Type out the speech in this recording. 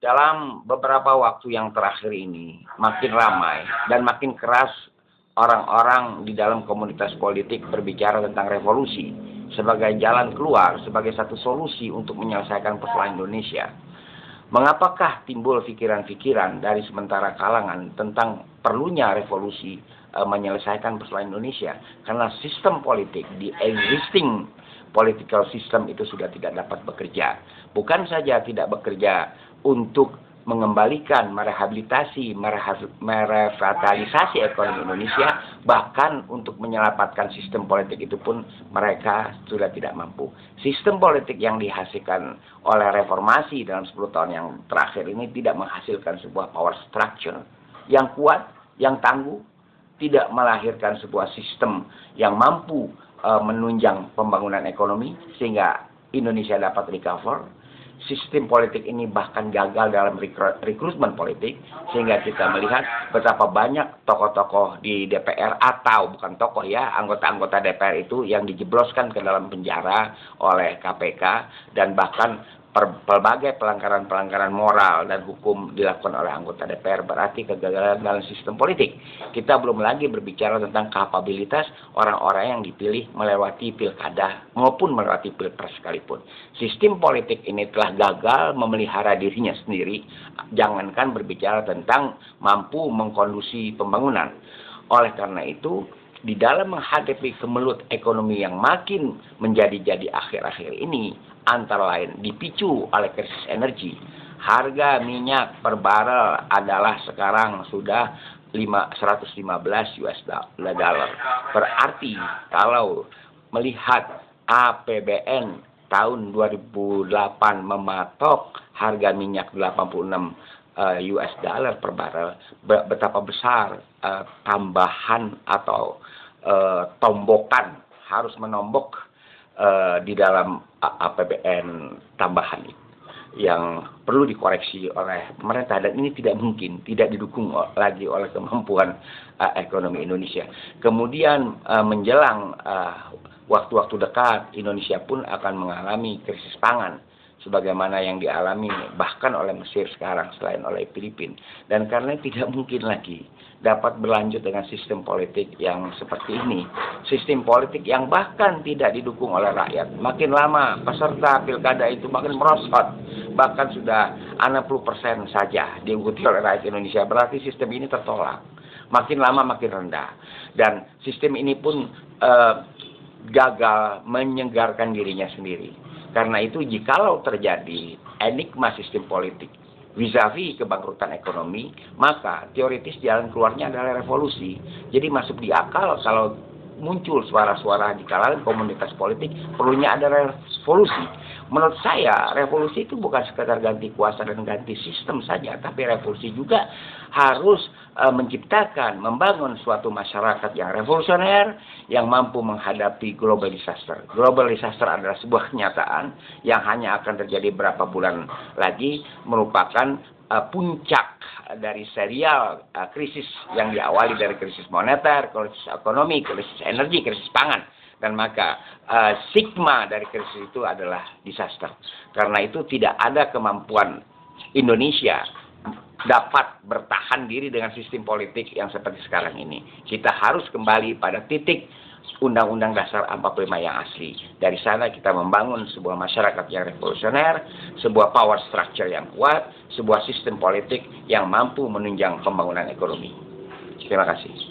Dalam beberapa waktu yang terakhir ini, makin ramai dan makin keras orang-orang di dalam komunitas politik berbicara tentang revolusi sebagai jalan keluar, sebagai satu solusi untuk menyelesaikan persoalan Indonesia. Mengapakah timbul pikiran-pikiran dari sementara kalangan tentang perlunya revolusi menyelesaikan persoalan Indonesia? Karena sistem politik, di existing political system itu sudah tidak dapat bekerja. Bukan saja tidak bekerja untuk mengembalikan, merehabilitasi, merevitalisasi ekonomi Indonesia, bahkan untuk menyelamatkan sistem politik itu pun mereka sudah tidak mampu. Sistem politik yang dihasilkan oleh reformasi dalam 10 tahun yang terakhir ini tidak menghasilkan sebuah power structure yang kuat, yang tangguh, tidak melahirkan sebuah sistem yang mampu menunjang pembangunan ekonomi sehingga Indonesia dapat recover. Sistem politik ini bahkan gagal dalam rekrutmen politik, sehingga kita melihat betapa banyak tokoh-tokoh di DPR, atau bukan tokoh ya, anggota-anggota DPR itu yang dijebloskan ke dalam penjara oleh KPK, dan bahkan berbagai pelanggaran-pelanggaran moral dan hukum dilakukan oleh anggota DPR, berarti kegagalan dalam sistem politik. Kita belum lagi berbicara tentang kapabilitas orang-orang yang dipilih melewati pilkada maupun melewati pilpres sekalipun. Sistem politik ini telah gagal memelihara dirinya sendiri, jangankan berbicara tentang mampu mengkondusi pembangunan. Oleh karena itu, di dalam menghadapi kemelut ekonomi yang makin menjadi-jadi akhir-akhir ini, antara lain dipicu oleh krisis energi, harga minyak per barel adalah sekarang sudah 115 US dollar. Berarti kalau melihat APBN tahun 2008 mematok harga minyak 86 US dollar per barel, betapa besar tambahan atau tombokan harus menombok di dalam APBN tambahan yang perlu dikoreksi oleh pemerintah, dan ini tidak mungkin tidak didukung lagi oleh kemampuan ekonomi Indonesia. Kemudian menjelang waktu-waktu dekat, Indonesia pun akan mengalami krisis pangan sebagaimana yang dialami bahkan oleh Mesir sekarang selain oleh Filipina. Dan karena tidak mungkin lagi dapat berlanjut dengan sistem politik yang seperti ini, sistem politik yang bahkan tidak didukung oleh rakyat. Makin lama peserta pilkada itu makin merosot, bahkan sudah 60% saja diikuti oleh rakyat Indonesia, berarti sistem ini tertolak. Makin lama makin rendah, dan sistem ini pun gagal menyegarkan dirinya sendiri. Karena itu, jikalau terjadi enigma sistem politik vis-a-vis kebangkrutan ekonomi, maka teoritis jalan keluarnya adalah revolusi. Jadi masuk di akal kalau muncul suara-suara di kalangan komunitas politik perlunya ada revolusi. Menurut saya, revolusi itu bukan sekedar ganti kuasa dan ganti sistem saja, tapi revolusi juga harus menciptakan, membangun suatu masyarakat yang revolusioner, yang mampu menghadapi global disaster. Global disaster adalah sebuah kenyataan yang hanya akan terjadi beberapa bulan lagi, merupakan puncak dari serial krisis yang diawali dari krisis moneter, krisis ekonomi, krisis energi, krisis pangan. Dan maka sigma dari krisis itu adalah disaster. Karena itu tidak ada kemampuan Indonesia dapat bertahan diri dengan sistem politik yang seperti sekarang ini. Kita harus kembali pada titik Undang-Undang Dasar 45 yang asli. Dari sana kita membangun sebuah masyarakat yang revolusioner, sebuah power structure yang kuat, sebuah sistem politik yang mampu menunjang pembangunan ekonomi. Terima kasih.